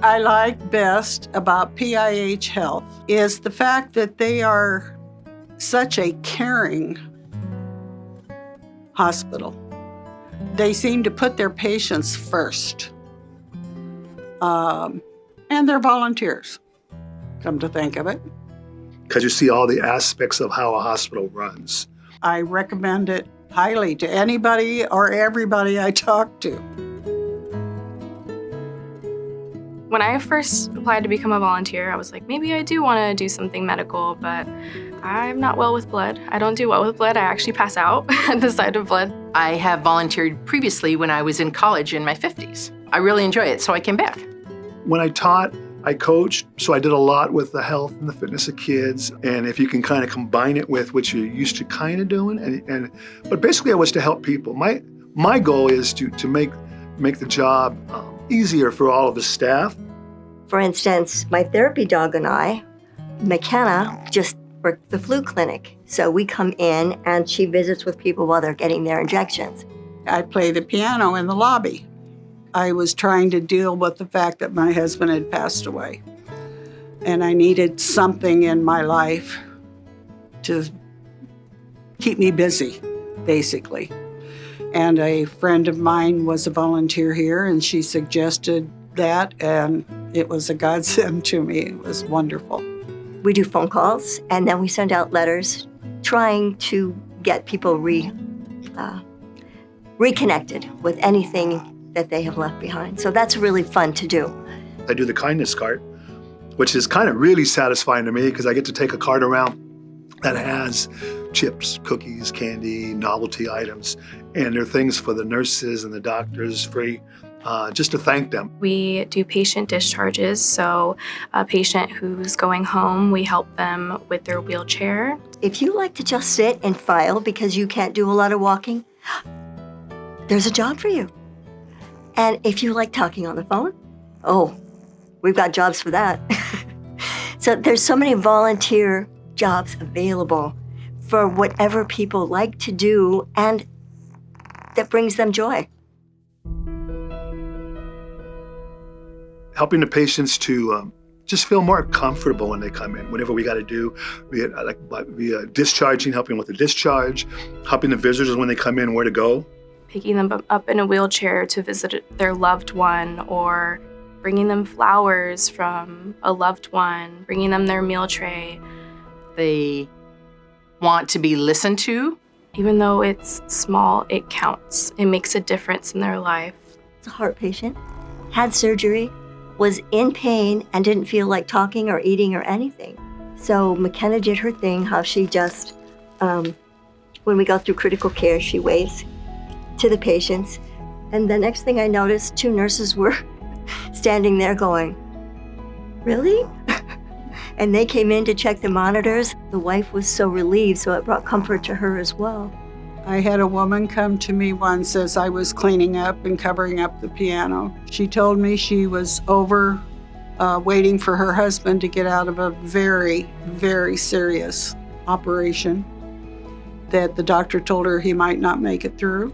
I like best about PIH Health is the fact that they are such a caring hospital. They seem to put their patients first. And they're volunteers, come to think of it. Because you see all the aspects of how a hospital runs. I recommend it highly to anybody or everybody I talk to. When I first applied to become a volunteer, I was like, maybe I do want to do something medical, but I'm not well with blood. I don't do well with blood. I actually pass out at the sight of blood. I have volunteered previously when I was in college in my 50s. I really enjoy it, so I came back. When I taught, I coached, so I did a lot with the health and the fitness of kids. And if you can kind of combine it with what you're used to kind of doing, but basically I was to help people. My goal is to make the job easier for all of the staff. For instance, my therapy dog and I, McKenna, just worked the flu clinic. So we come in and she visits with people while they're getting their injections. I play the piano in the lobby. I was trying to deal with the fact that my husband had passed away. And I needed something in my life to keep me busy, basically. And a friend of mine was a volunteer here, and she suggested that, and it was a godsend to me. It was wonderful. We do phone calls, and then we send out letters trying to get people reconnected with anything that they have left behind. So that's really fun to do. I do the kindness cart, which is kind of really satisfying to me because I get to take a cart around that has chips, cookies, candy, novelty items, and there are things for the nurses and the doctors free, just to thank them. We do patient discharges, so a patient who's going home, we help them with their wheelchair. If you like to just sit and file because you can't do a lot of walking, there's a job for you. And if you like talking on the phone, oh, we've got jobs for that. So there's so many volunteer jobs available for whatever people like to do and that brings them joy. Helping the patients to just feel more comfortable when they come in, whatever we got to do, be discharging, helping with the discharge, helping the visitors when they come in, where to go. Picking them up in a wheelchair to visit their loved one, or bringing them flowers from a loved one, bringing them their meal tray. They want to be listened to. Even though it's small, it counts. It makes a difference in their life. It's a heart patient, had surgery, was in pain, and didn't feel like talking or eating or anything. So McKenna did her thing, how she just, when we go through critical care, she waves to the patients. And the next thing I noticed, 2 nurses were standing there going, "Really?" And they came in to check the monitors. The wife was so relieved, so it brought comfort to her as well. I had a woman come to me once as I was cleaning up and covering up the piano. She told me she was waiting for her husband to get out of a very, very serious operation, that the doctor told her he might not make it through.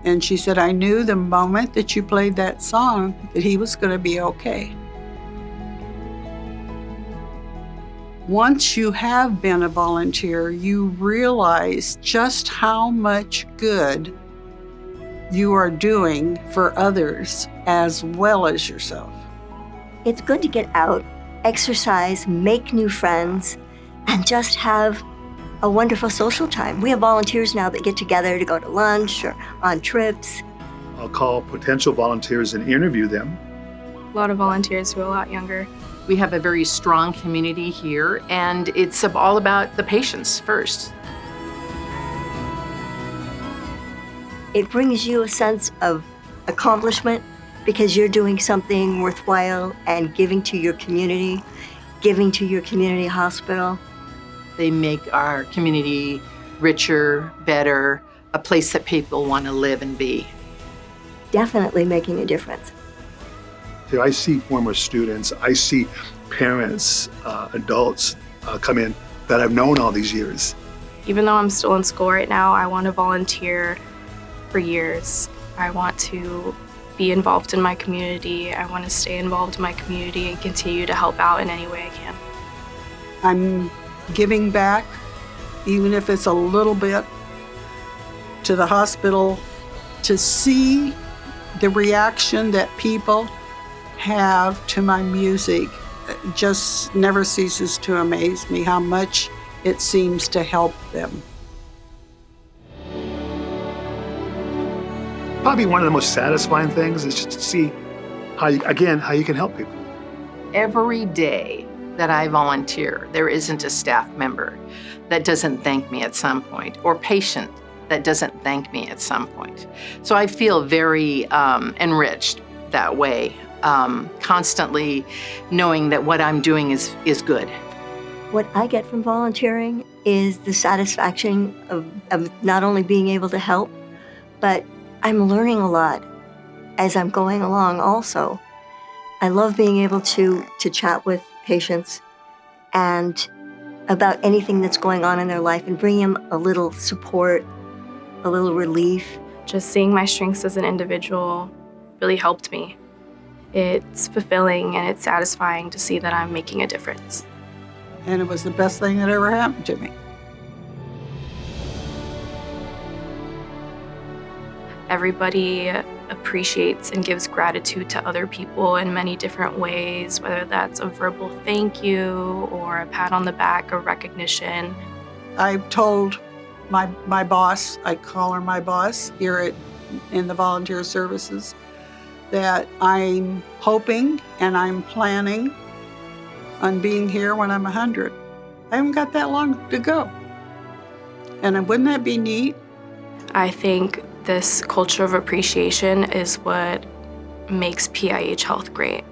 And she said, "I knew the moment that you played that song that he was going to be okay." Once you have been a volunteer, you realize just how much good you are doing for others as well as yourself. It's good to get out, exercise, make new friends, and just have a wonderful social time. We have volunteers now that get together to go to lunch or on trips. I'll call potential volunteers and interview them. A lot of volunteers who are a lot younger. We have a very strong community here, and it's all about the patients first. It brings you a sense of accomplishment because you're doing something worthwhile and giving to your community hospital. They make our community richer, better, a place that people want to live and be. Definitely making a difference. I see former students, I see parents, adults come in that I've known all these years. Even though I'm still in school right now, I want to volunteer for years. I want to be involved in my community. I want to stay involved in my community and continue to help out in any way I can. I'm giving back, even if it's a little bit, to the hospital to see the reaction that people have to my music. It just never ceases to amaze me how much it seems to help them. Probably one of the most satisfying things is just to see how you can help people. Every day that I volunteer, there isn't a staff member that doesn't thank me at some point, or patient that doesn't thank me at some point. So I feel very enriched that way, constantly knowing that what I'm doing is good. What I get from volunteering is the satisfaction of not only being able to help, but I'm learning a lot as I'm going along also. I love being able to chat with patients and about anything that's going on in their life and bring them a little support, a little relief. Just seeing my strengths as an individual really helped me. It's fulfilling and it's satisfying to see that I'm making a difference. And it was the best thing that ever happened to me. Everybody appreciates and gives gratitude to other people in many different ways, whether that's a verbal thank you or a pat on the back or recognition. I've told my boss, I call her my boss here in the volunteer services, that I'm hoping and I'm planning on being here when I'm 100. I haven't got that long to go. And wouldn't that be neat? I think this culture of appreciation is what makes PIH Health great.